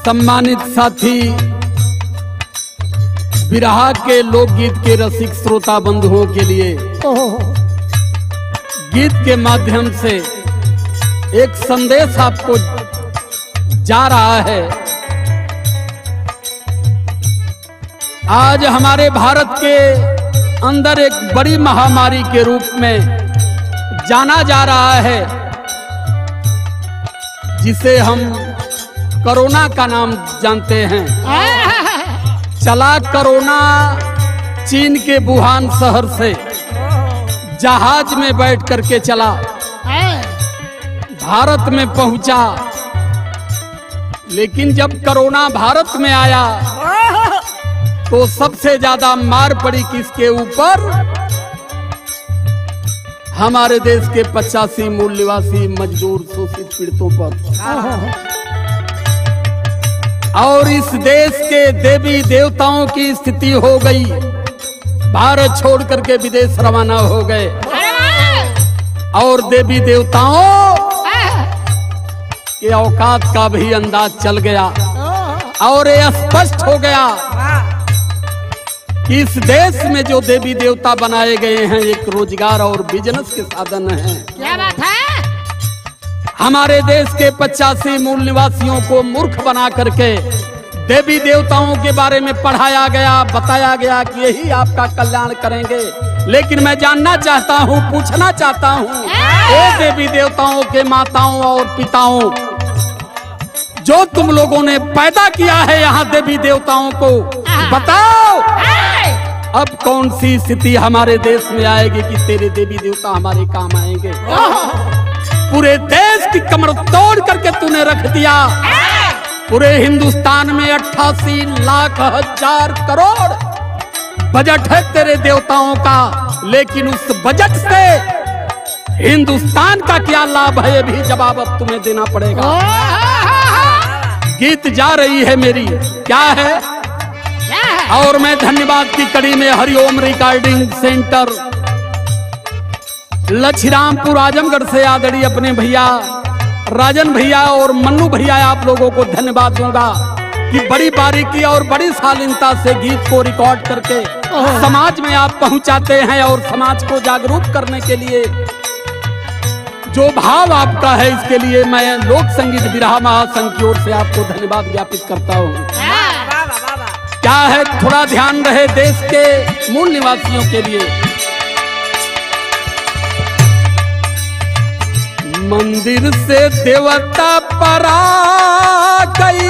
सम्मानित साथी, बिरहा के लोकगीत के रसिक श्रोता बंधुओं के लिए गीत के माध्यम से एक संदेश आपको जा रहा है। आज हमारे भारत के अंदर एक बड़ी महामारी के रूप में जाना जा रहा है, जिसे हम कोरोना का नाम जानते हैं। चला कोरोना चीन के वुहान शहर से जहाज में बैठ करके चला, भारत में पहुंचा। लेकिन जब कोरोना भारत में आया तो सबसे ज्यादा मार पड़ी किसके ऊपर? हमारे देश के 85 मूल निवासी मजदूर शोषित पीड़ितों पर। और इस देश के देवी देवताओं की स्थिति हो गई, भारत छोड़ करके विदेश रवाना हो गए। और देवी देवताओं के औकात का भी अंदाज चल गया और ये स्पष्ट हो गया कि इस देश में जो देवी देवता बनाए गए हैं एक रोजगार और बिजनेस के साधन हैं। क्या बात है? हमारे देश के 85 मूल निवासियों को मूर्ख बना करके देवी देवताओं के बारे में पढ़ाया गया, बताया गया कि यही आपका कल्याण करेंगे। लेकिन मैं जानना चाहता हूँ, पूछना चाहता हूँ, ये देवी देवताओं के माताओं और पिताओं जो तुम लोगों ने पैदा किया है यहाँ देवी देवताओं को, बताओ अब कौन सी स्थिति हमारे देश में आएगी कि तेरे देवी देवता हमारे काम आएंगे? पूरे देश की कमर तोड़ करके तूने रख दिया। पूरे हिंदुस्तान में 88 लाख हजार करोड़ बजट है तेरे देवताओं का, लेकिन उस बजट से हिंदुस्तान का क्या लाभ है, ये भी जवाब अब तुम्हें देना पड़ेगा। गीत जा रही है मेरी, क्या है? और मैं धन्यवाद की कड़ी में हरिओम रिकॉर्डिंग सेंटर लक्ष्मीरामपुर आजमगढ़ से आदरणीय अपने भैया राजन भैया और मन्नू भैया आप लोगों को धन्यवाद दूंगा कि बड़ी बारीकी और बड़ी शालीनता से गीत को रिकॉर्ड करके समाज में आप पहुंचाते हैं। और समाज को जागरूक करने के लिए जो भाव आपका है, इसके लिए मैं लोक संगीत बिरहा महासंघ की ओर से आपको धन्यवाद ज्ञापित करता हूँ। क्या है, थोड़ा ध्यान रहे देश के मूल निवासियों के लिए। मंदिर से देवता परा गई,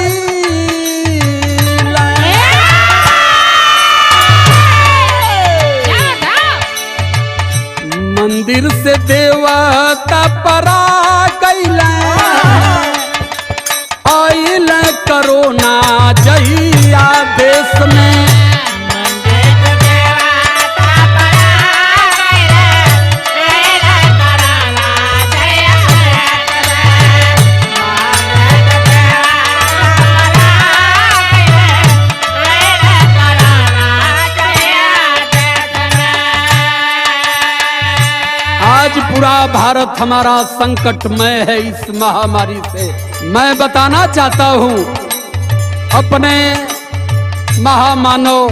मंदिर से देवता परा गई, आइल कोरोना जहिया देश में। आज पूरा भारत हमारा संकटमय है इस महामारी से। मैं बताना चाहता हूँ अपने महामानव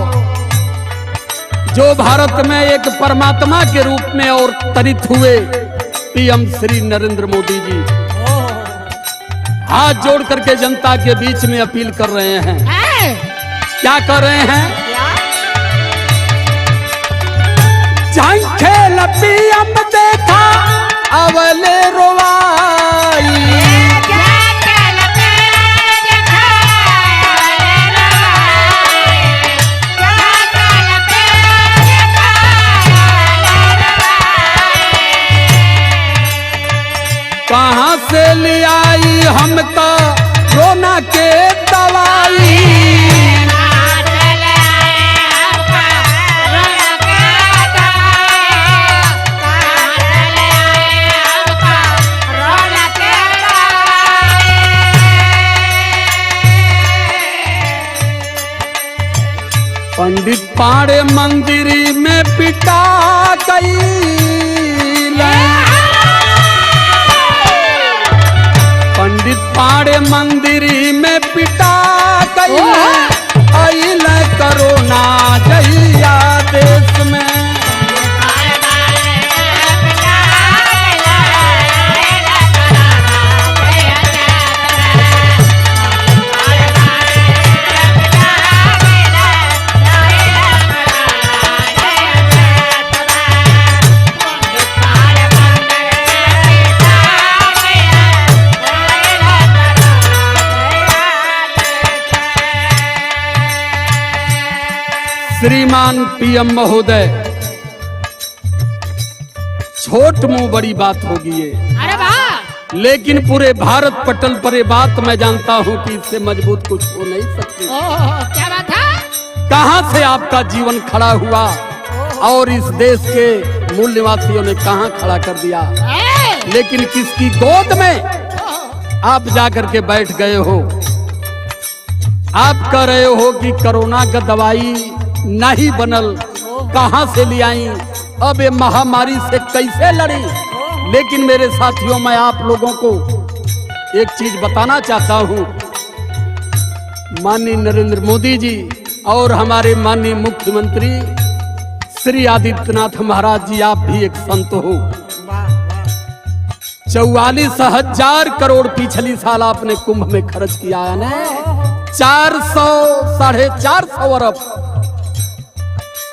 जो भारत में एक परमात्मा के रूप में अवतरित हुए पीएम श्री नरेंद्र मोदी जी, हाथ जोड़ करके जनता के बीच में अपील कर रहे हैं। क्या कर रहे हैं? खेल पीएम देखा अवले रोवाई, कहाँ से ले आई हमका कोरोना के दवाई? पंडित पाड़े मंदिर में पिटा गई, पंडित पाड़े मंदिरी में पिटा गई आइल कोरोना जहिया देश में। श्रीमान पीएम महोदय, छोट मुंह बड़ी बात होगी ये, अरे वाह, लेकिन पूरे भारत पटल पर ये बात मैं जानता हूं कि इससे मजबूत कुछ हो नहीं सकती। क्या बात है? कहां से आपका जीवन खड़ा हुआ और इस देश के मूल निवासियों ने कहां खड़ा कर दिया, लेकिन किसकी गोद में आप जाकर के बैठ गए हो। आप कह रहे हो कि कोरोना का दवाई नहीं बनल, कहां से ले आई, अब ये महामारी से कैसे लड़ी। लेकिन मेरे साथियों, मैं आप लोगों को एक चीज बताना चाहता हूं। माननीय नरेंद्र मोदी जी और हमारे माननीय मुख्यमंत्री श्री आदित्यनाथ महाराज जी, आप भी एक संत हो। 44,000 करोड़ पिछली साल आपने कुंभ में खर्च किया है ना, 400-450 अरब।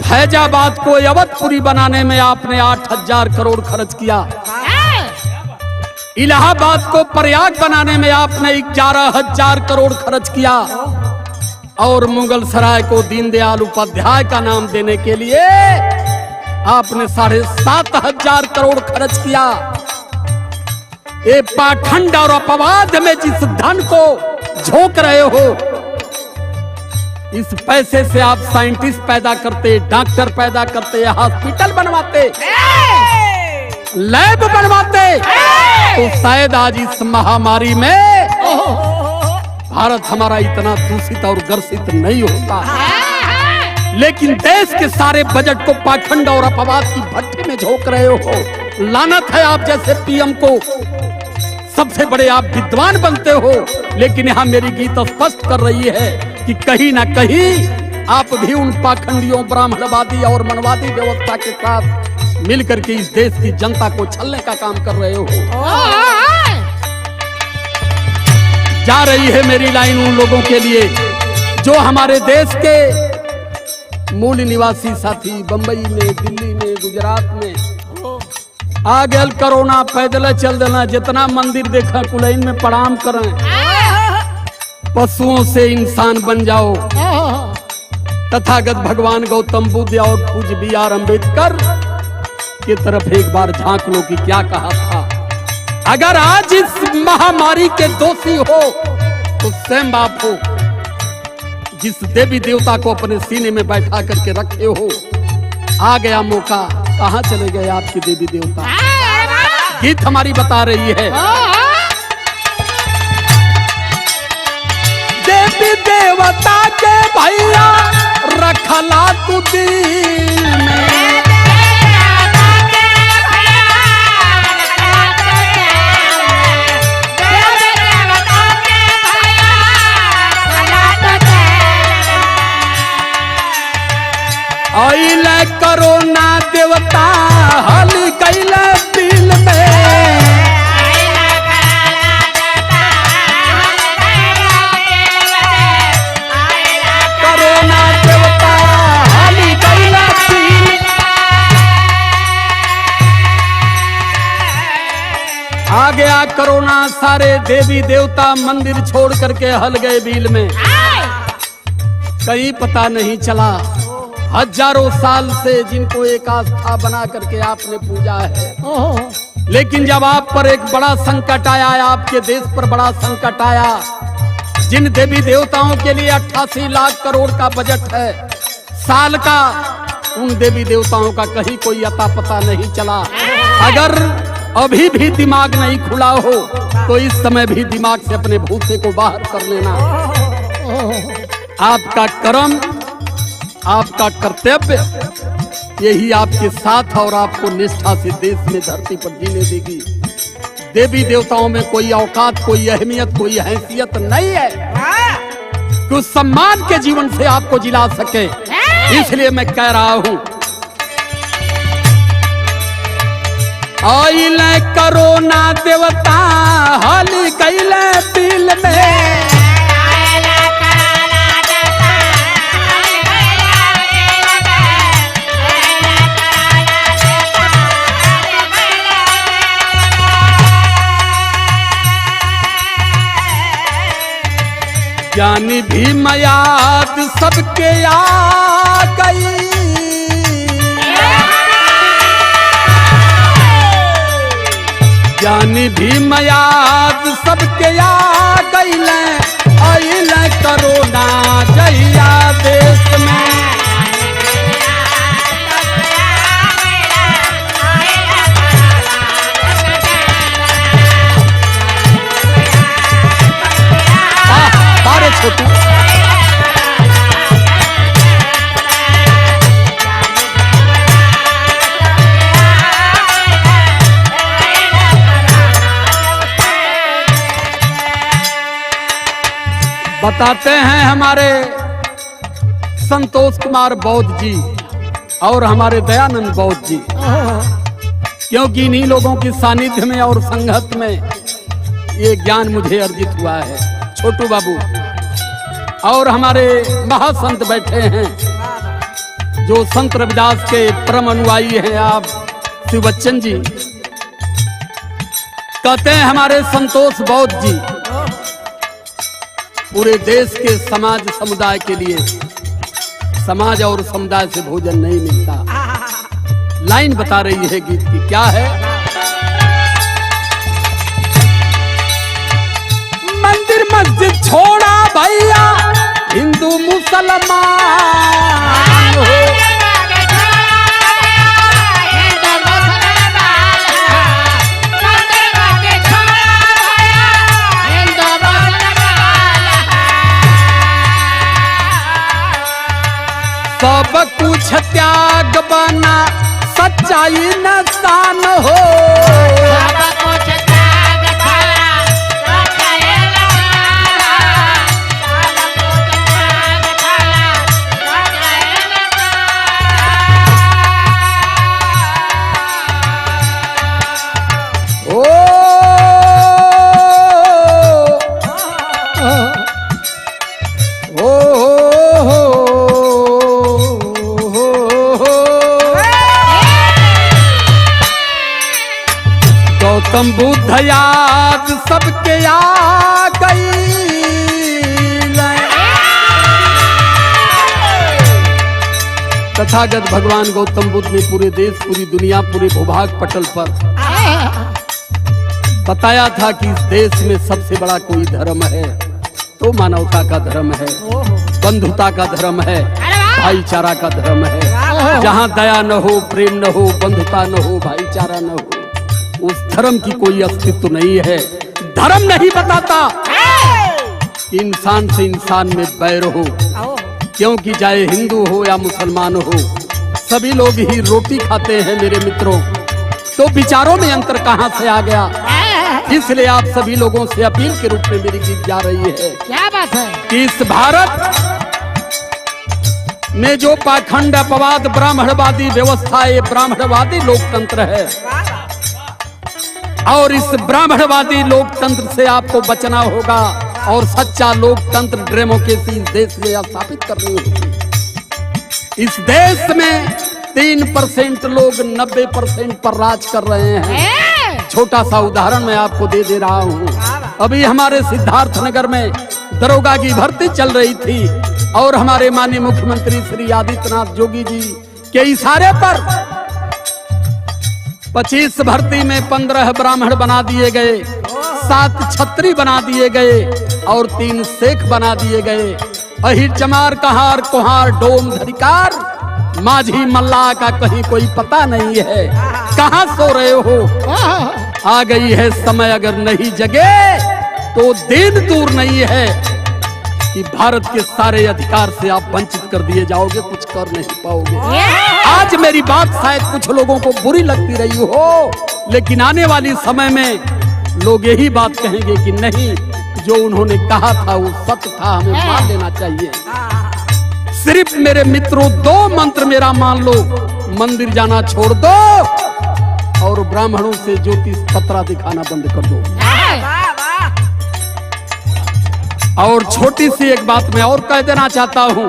फैजाबाद को अवधपुरी बनाने में आपने 8,000 करोड़ खर्च किया। इलाहाबाद को प्रयाग बनाने में आपने 11,000 करोड़ खर्च किया। और मुगल सराय को दीनदयाल उपाध्याय का नाम देने के लिए आपने 7,500 करोड़ खर्च किया। ये पाखंड और अपवाद में जिस धन को झोंक रहे हो, इस पैसे से आप साइंटिस्ट पैदा करते, डॉक्टर पैदा करते, हॉस्पिटल बनवाते, लैब बनवाते, तो शायद आज इस महामारी में भारत हमारा इतना दूषित और ग्रसित नहीं होता। लेकिन देश के सारे बजट को पाखंड और अपवाद की भट्टी में झोंक रहे हो। लानत है आप जैसे पीएम को। सबसे बड़े आप विद्वान बनते हो, लेकिन यहाँ मेरी गीत स्पष्ट कर रही है कि कहीं ना कहीं आप भी उन पाखंडियों, ब्राह्मणवादी और मनवादी व्यवस्था के साथ मिलकर के इस देश की जनता को छलने का काम कर रहे हो। जा रही है मेरी लाइन उन लोगों के लिए जो हमारे देश के मूल निवासी साथी बंबई में, दिल्ली में, गुजरात में आ गया कोरोना, पैदल चल देना, जितना मंदिर देखा कुलैन में प्रणाम करें, पशुओं से इंसान बन जाओ। तथागत भगवान गौतम बुद्ध और पूज्य B.R. अम्बेडकर की तरफ एक बार झांक लो कि क्या कहा था। अगर आज इस महामारी के दोषी हो तो स्वयं आप हो, जिस देवी देवता को अपने सीने में बैठा करके रखे हो। आ गया मौका, कहां चले गए आपके देवी देवता। गीत हमारी बता रही है, देवी देवता के भैया रखला तू दिल में, आइले कोरोना देवता हल कैले दिल में, कोरोना देवता हल कैले दिल। आ गया कोरोना, सारे देवी देवता मंदिर छोड़ करके हल गए बिल में। कहीं पता नहीं चला, हजारों साल से जिनको एक आस्था बना करके आपने पूजा है, लेकिन जब आप पर एक बड़ा संकट आया, आपके देश पर बड़ा संकट आया, जिन देवी देवताओं के लिए 88 लाख करोड़ का बजट है साल का, उन देवी देवताओं का कहीं कोई अता पता नहीं चला। अगर अभी भी दिमाग नहीं खुला हो तो इस समय भी दिमाग से अपने भूसे को बाहर कर लेना। आपका कर्म, आपका कर्तव्य यही आपके साथ और आपको निष्ठा से देश में धरती पर जीने देगी। देवी देवताओं में कोई औकात, कोई अहमियत, कोई हैसियत नहीं है कि उस सम्मान के जीवन से आपको जिला सके। इसलिए मैं कह रहा हूं, आइले करोना देवता हाल कैले दिल में, ज्ञानी भी मयाद सबके आ गई, ज्ञानी भी मयाद सबके आ गई, आइले करोना जहिया देश में। छोटू बताते हैं हमारे संतोष कुमार बौद्ध जी और हमारे दयानंद बौद्ध जी, क्योंकि इन्हीं लोगों की सानिध्य में और संगत में ये ज्ञान मुझे अर्जित हुआ है। छोटू बाबू और हमारे महासंत बैठे हैं जो संत रविदास के परम अनुयायी हैं, आप शिव बच्चन जी। कहते हैं हमारे संतोष बौद्ध जी, पूरे देश के समाज समुदाय के लिए, समाज और समुदाय से भोजन नहीं मिलता। लाइन बता रही है गीत की, क्या है? मंदिर मस्जिद छोड़ा भैया हिंदू मुसलमान हो, सब कुछ त्याग बना सच्चाई नसान हो, गौतम बुद्ध याद सबके आ गई, तथागत भगवान गौतम बुद्ध ने पूरे देश, पूरी दुनिया, पूरे भूभाग पटल पर बताया था कि इस देश में सबसे बड़ा कोई धर्म है तो मानवता का धर्म है, बंधुता का धर्म है, भाईचारा का धर्म है। जहाँ दया न हो, प्रेम न हो, बंधुता न हो, भाईचारा न हो, उस धर्म की कोई अस्तित्व नहीं है। धर्म नहीं बताता कि इंसान से इंसान में बैर हो, क्योंकि चाहे हिंदू हो या मुसलमान हो, सभी लोग ही रोटी खाते हैं मेरे मित्रों। तो विचारों में अंतर कहां से आ गया? इसलिए आप सभी लोगों से अपील के रूप में मेरी गीत जा रही है। क्या बात है कि इस भारत में जो पाखंड, अपवाद, ब्राह्मणवादी व्यवस्था, ये ब्राह्मणवादी लोकतंत्र है और इस ब्राह्मणवादी लोकतंत्र से आपको बचना होगा और सच्चा लोकतंत्र, डेमोक्रेसी इस देश में स्थापित करनी होगी। इस देश में 3% लोग 90% पर राज कर रहे हैं। छोटा सा उदाहरण मैं आपको दे रहा हूँ। अभी हमारे सिद्धार्थ नगर में दरोगा की भर्ती चल रही थी और हमारे माननीय मुख्यमंत्री श्री आदित्यनाथ योगी जी के इशारे पर 25 भर्ती में 15 ब्राह्मण बना दिए गए, 7 छत्री बना दिए गए और 3 शेख बना दिए गए। अहिर चमार, कहार, कुहार, डोम, धरिकार, माझी, मल्ला का कहीं कोई पता नहीं है। कहाँ सो रहे हो? आ गई है समय, अगर नहीं जगे तो दिन दूर नहीं है कि भारत के सारे अधिकार से आप वंचित कर दिए जाओगे, कुछ कर नहीं पाओगे। आज मेरी बात शायद कुछ लोगों को बुरी लगती रही हो, लेकिन आने वाली समय में लोग यही बात कहेंगे कि नहीं, जो उन्होंने कहा था वो सत्य था, हमें मान लेना चाहिए। सिर्फ मेरे मित्रों 2 मंत्र मेरा मान लो, मंदिर जाना छोड़ दो और ब्राह्मणों से ज्योतिष पत्रा दिखाना बंद कर दो। और छोटी सी एक बात मैं और कह देना चाहता हूं,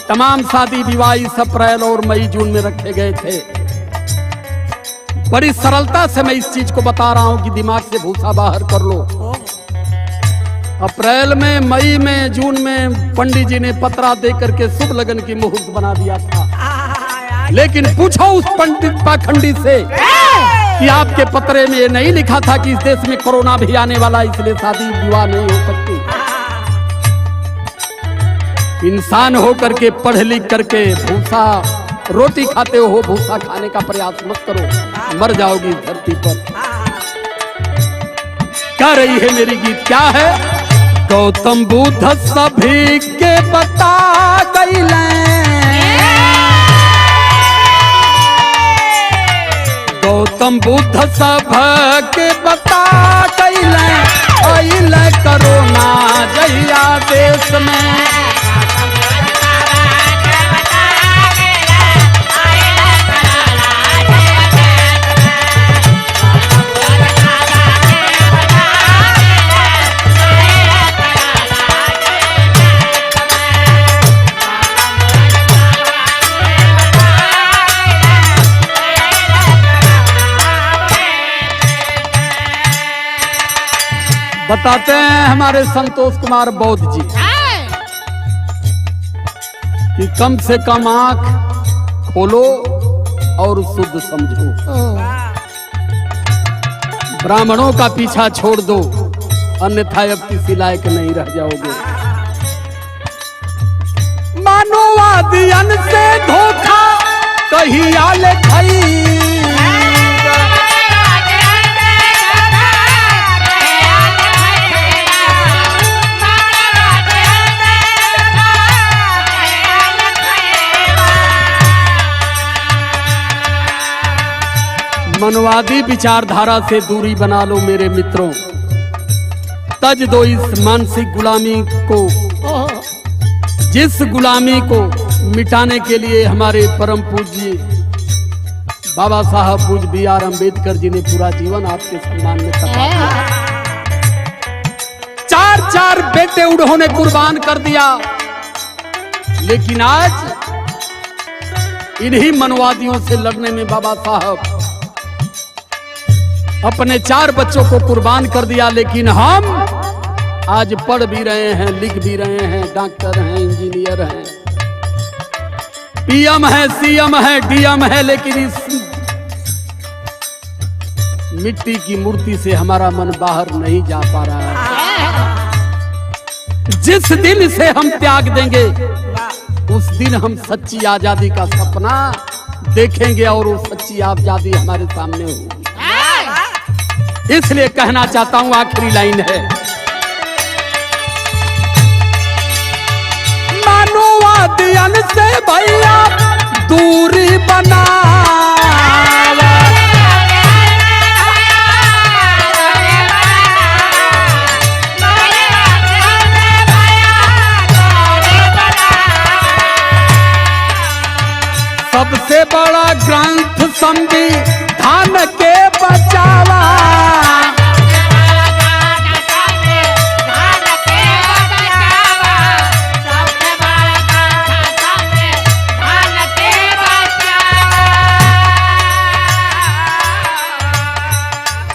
तमाम शादी विवाह इस अप्रैल और मई जून में रखे गए थे। बड़ी सरलता से मैं इस चीज को बता रहा हूं कि दिमाग से भूसा बाहर कर लो। अप्रैल में, मई में, जून में पंडित जी ने पत्रा दे करके शुभ लगन की मुहूर्त बना दिया था। लेकिन पूछो उस पंडित पाखंडी से कि आपके पत्रे में ये नहीं लिखा था कि इस देश में कोरोना भी आने वाला, इसलिए शादी विवाह नहीं हो सकती। इंसान हो करके, पढ़ लिख करके भूसा रोटी खाते हो, भूसा खाने का प्रयास मत करो, मर जाओगी धरती पर। क्या रही है मेरी गीत, क्या है? गौतम बुद्ध सभी के बता गइले, गौतम बुद्ध सब के बता गइले, अइले कोरोना जहिया देश में। बताते हैं हमारे संतोष कुमार बौद्ध जी कि कम से कम आंख खोलो और शुद्ध समझो। ब्राह्मणों का पीछा छोड़ दो, अन्यथा अब किसी लायक नहीं रह जाओगे। मानववादियन से धोखा कहीं आले खाई, मनवादी विचारधारा से दूरी बना लो मेरे मित्रों। तज दो इस मानसिक गुलामी को, जिस गुलामी को मिटाने के लिए हमारे परम पूज्य बाबा साहब पूज्य B.R. अम्बेडकर जी ने पूरा जीवन आपके सम्मान में तपाया। 4 बेटे उन्होंने कुर्बान कर दिया, लेकिन आज इन्हीं मनवादियों से लड़ने में बाबा साहब अपने 4 बच्चों को कुर्बान कर दिया। लेकिन हम आज पढ़ भी रहे हैं, लिख भी रहे हैं, डॉक्टर हैं, इंजीनियर हैं, PM है, CM है, DM है, लेकिन इस मिट्टी की मूर्ति से हमारा मन बाहर नहीं जा पा रहा है। जिस दिन इसे हम त्याग देंगे उस दिन हम सच्ची आजादी का सपना देखेंगे और वो सच्ची आजादी हमारे सामने होगी। इसलिए कहना चाहता हूं, आखिरी लाइन है, मानववादियन से भैया दूरी बना, सबसे बड़ा ग्रंथ संविधान के बचावा,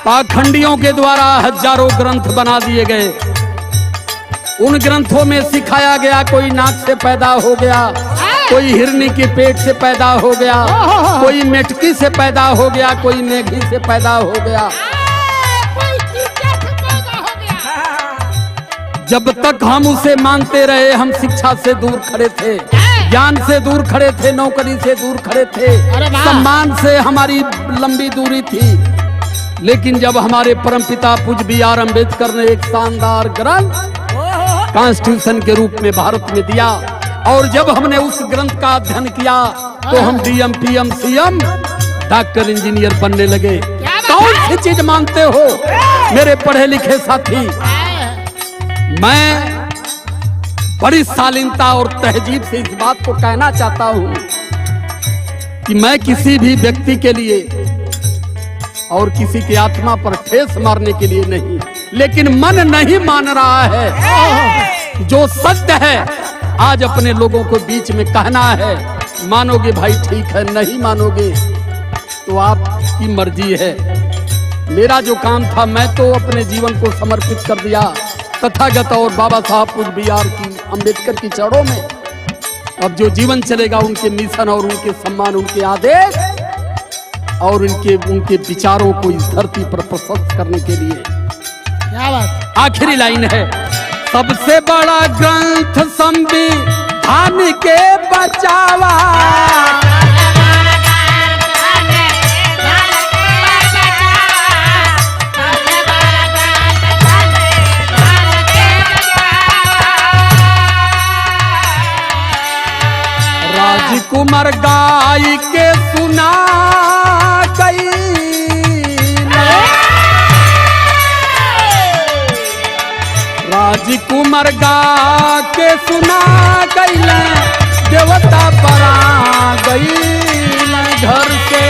पाखंडियों के द्वारा हजारों ग्रंथ बना दिए गए। उन ग्रंथों में सिखाया गया कोई नाक से पैदा हो गया, कोई हिरनी के पेट से पैदा हो गया, कोई मेटकी से पैदा हो गया, कोई मेघी से पैदा हो गया। जब तक हम उसे मानते रहे, हम शिक्षा से दूर खड़े थे, ज्ञान से दूर खड़े थे, नौकरी से दूर खड़े थे, सम्मान से हमारी लंबी दूरी थी। लेकिन जब हमारे परमपिता पूज्य B.R. अम्बेडकर ने एक शानदार ग्रंथ कॉन्स्टिट्यूशन के रूप में भारत में दिया, और जब हमने उस ग्रंथ का अध्ययन किया तो हम DM, PM, CM, doctor, engineer बनने लगे। कौन सी चीज मानते हो? मेरे पढ़े लिखे साथी, मैं बड़ी शालीनता और तहजीब से इस बात को कहना चाहता हूं कि मैं किसी भी व्यक्ति के लिए और किसी की आत्मा पर ठेस मारने के लिए नहीं, लेकिन मन नहीं मान रहा है। जो सत्य है आज अपने लोगों को बीच में कहना है। मानोगे भाई ठीक है, नहीं मानोगे तो आपकी मर्जी है। मेरा जो काम था मैं तो अपने जीवन को समर्पित कर दिया तथागत और बाबा साहब पूज्य BR की अम्बेडकर की चरणों में। अब जो जीवन चलेगा उनके मिशन और उनके सम्मान, उनके आदेश और उनके विचारों को इस धरती पर प्रस्तुत करने के लिए। क्या बात। आखिरी लाइन है, सबसे बड़ा ग्रंथ संविधान के बचावा, राजकुमार गाय के सुना गई, राजकुमार गा के सुना गई, देवता पर आ गई घर से।